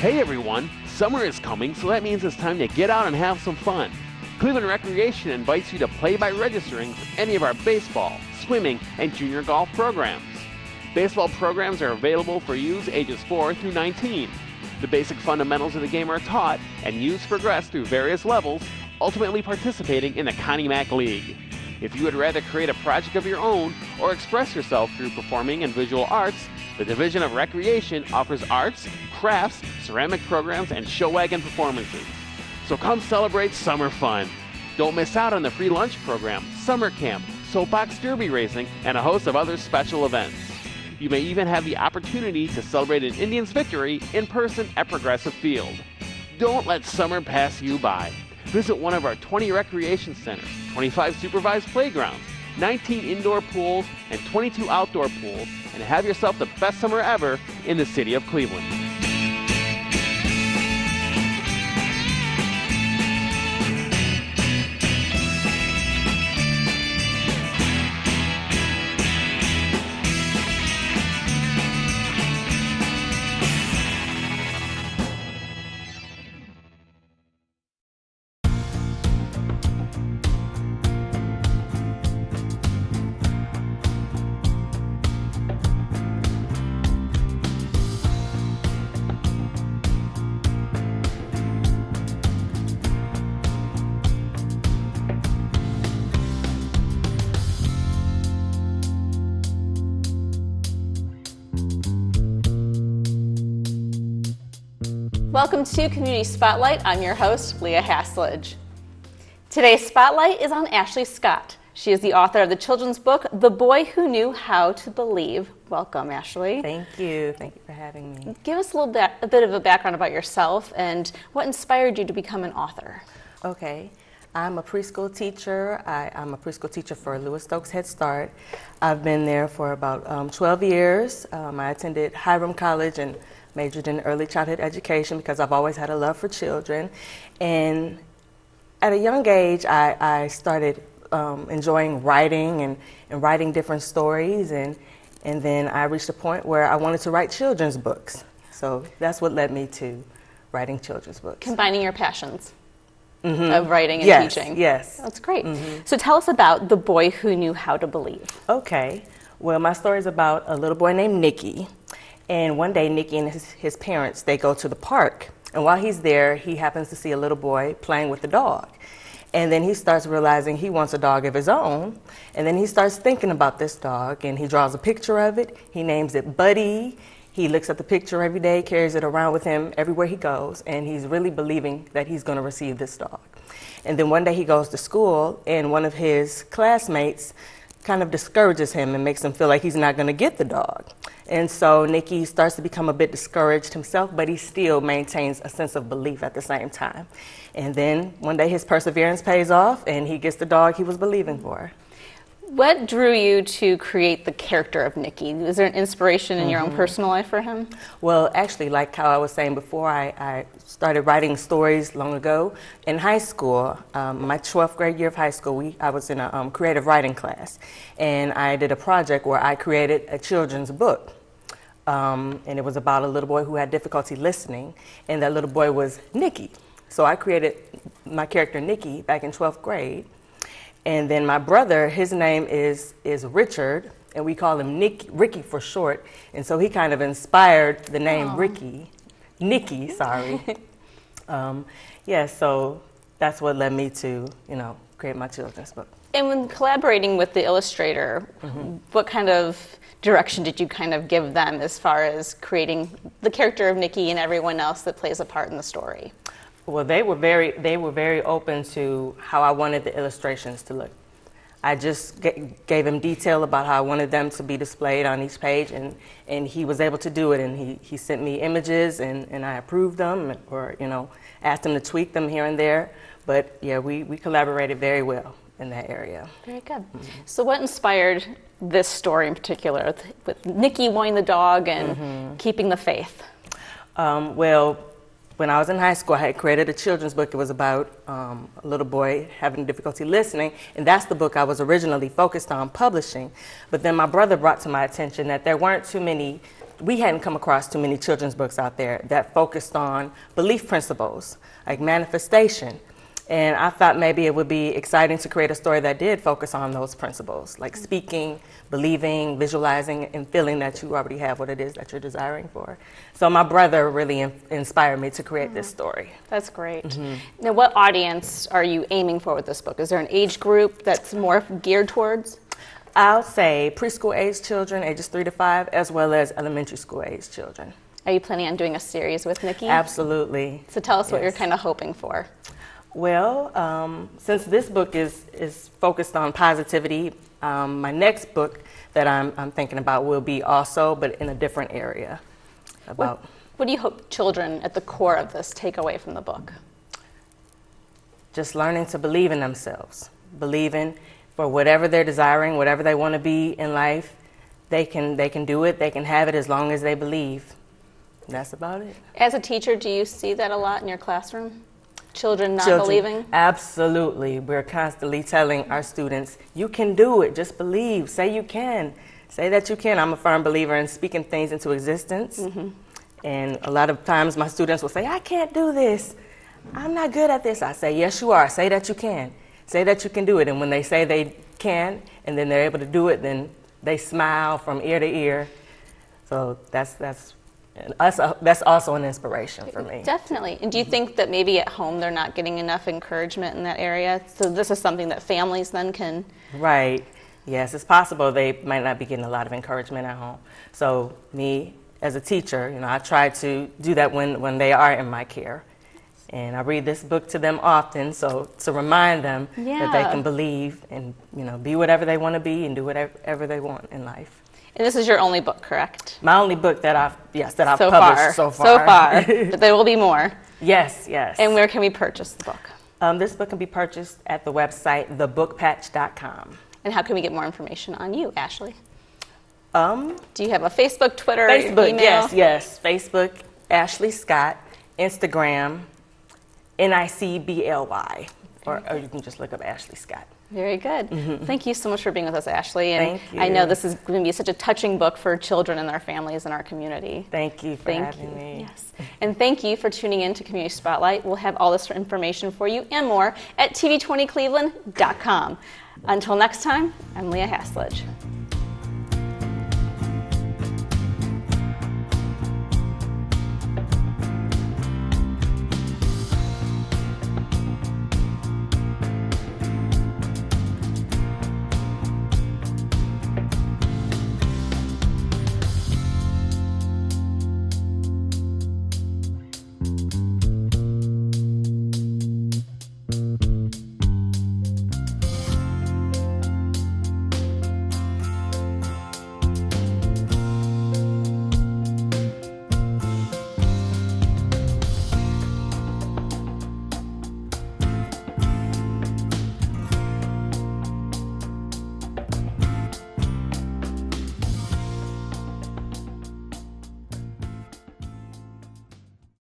Hey everyone, summer is coming, so that means it's time to get out and have some fun. Cleveland Recreation invites you to play by registering for any of our baseball, swimming, and junior golf programs. Baseball programs are available for youths ages 4 through 19. The basic fundamentals of the game are taught, and youths progress through various levels, ultimately participating in the Connie Mack League. If you would rather create a project of your own or express yourself through performing and visual arts, the Division of Recreation offers arts, crafts, ceramic programs, and show wagon performances. So come celebrate summer fun. Don't miss out on the free lunch program, summer camp, soapbox derby racing, and a host of other special events. You may even have the opportunity to celebrate an Indians victory in person at Progressive Field. Don't let summer pass you by. Visit one of our 20 recreation centers, 25 supervised playgrounds, 19 indoor pools, and 22 outdoor pools, and have yourself the best summer ever in the city of Cleveland. Welcome to Community Spotlight. I'm your host, Leah Haslage. Today's spotlight is on Ashley Scott. She is the author of the children's book, The Boy Who Knew How to Believe. Welcome, Ashley. Thank you. Thank you for having me. Give us a bit of a background about yourself and what inspired you to become an author. Okay. I'm a preschool teacher. I'm a preschool teacher for Lewis Stokes Head Start. I've been there for about 12 years. I attended Hiram College and majored in early childhood education because I've always had a love for children. And at a young age, I started enjoying writing and writing different stories. And then I reached a point where I wanted to write children's books. So that's what led me to writing children's books. Combining your passions of writing and teaching. Yes. That's great. So tell us about The Boy Who Knew How to Believe. Okay. Well, my story is about a little boy named Nicky. And one day, Nicky and his parents, they go to the park. And while he's there, he happens to see a little boy playing with a dog. And then he starts realizing he wants a dog of his own. And then he starts thinking about this dog, and he draws a picture of it. He names it Buddy. He looks at the picture every day, carries it around with him everywhere he goes, and he's really believing that he's going to receive this dog. And then one day he goes to school, and one of his classmates kind of discourages him and makes him feel like he's not going to get the dog. And so Nicky starts to become a bit discouraged himself, but he still maintains a sense of belief at the same time. And then one day his perseverance pays off, and he gets the dog he was believing for. What drew you to create the character of Nicky? Is there an inspiration in your own personal life for him? Well, actually, like how I was saying before, I started writing stories long ago. In high school, my 12th grade year of high school, I was in a creative writing class. And I did a project where I created a children's book. And it was about a little boy who had difficulty listening. And that little boy was Nicky. So I created my character Nicky back in 12th grade. And then my brother, his name is Richard, and we call him Ricky for short. And so he kind of inspired the name Nicky, sorry. So that's what led me to, create my children's book. And when collaborating with the illustrator, what kind of direction did you kind of give them as far as creating the character of Nicky and everyone else that plays a part in the story? Well, they were very open to how I wanted the illustrations to look. I just gave him detail about how I wanted them to be displayed on each page, and he was able to do it. And he sent me images, and I approved them, or asked him to tweak them here and there. But yeah, we collaborated very well in that area. Very good. So what inspired this story in particular, with Nicky wanting the dog and keeping the faith? Well, when I was in high school, I had created a children's book. It was about a little boy having difficulty listening, and that's the book I was originally focused on publishing. But then my brother brought to my attention that there weren't too many, we hadn't come across too many children's books out there that focused on belief principles, like manifestation. And I thought maybe it would be exciting to create a story that did focus on those principles, like speaking, believing, visualizing, and feeling that you already have what it is that you're desiring for. So my brother really inspired me to create this story. That's great. Now, what audience are you aiming for with this book? Is there an age group that's more geared towards? I'll say preschool age children, ages 3 to 5, as well as elementary school age children. Are you planning on doing a series with Nikki? Absolutely. So tell us what Yes. you're kind of hoping for. Well, since this book is focused on positivity, my next book that I'm thinking about will be also, but in a different area. About What do you hope children at the core of this take away from the book? just learning to believe in themselves, believing for whatever they're desiring, whatever they want to be in life, they can do it, they can have it as long as they believe. That's about it. As a teacher, do you see that a lot in your classroom? Children not Children, believing? Absolutely. We're constantly telling our students, you can do it, just believe, say you can. Say that you can. I'm a firm believer in speaking things into existence. And a lot of times my students will say, I can't do this. I'm not good at this. I say, yes, you are. Say that you can. Say that you can do it. And when they say they can, and then they're able to do it, then they smile from ear to ear. So that's also an inspiration for me. Definitely. And do you think that maybe at home they're not getting enough encouragement in that area? So this is something that families then can... Right. Yes, it's possible they might not be getting a lot of encouragement at home. So me, as a teacher, I try to do that when they are in my care. And I read this book to them often, so to remind them that they can believe and, be whatever they want to be and do whatever they want in life. And this is your only book, correct? My only book that I've so published so far. So far. But there will be more. Yes, yes. And where can we purchase the book? This book can be purchased at the website, thebookpatch.com. And how can we get more information on you, Ashley? Do you have a Facebook, Twitter, Facebook, email? yes. Facebook, Ashley Scott. Instagram, NICBLY. Or you can just look up Ashley Scott. Very good. Thank you so much for being with us, Ashley. And Thank you. I know this is going to be such a touching book for children and their families in our community. Thank you for having me. Yes. And thank you for tuning in to Community Spotlight. We'll have all this information for you and more at TV20cleveland.com. Until next time, I'm Leah Hasledge.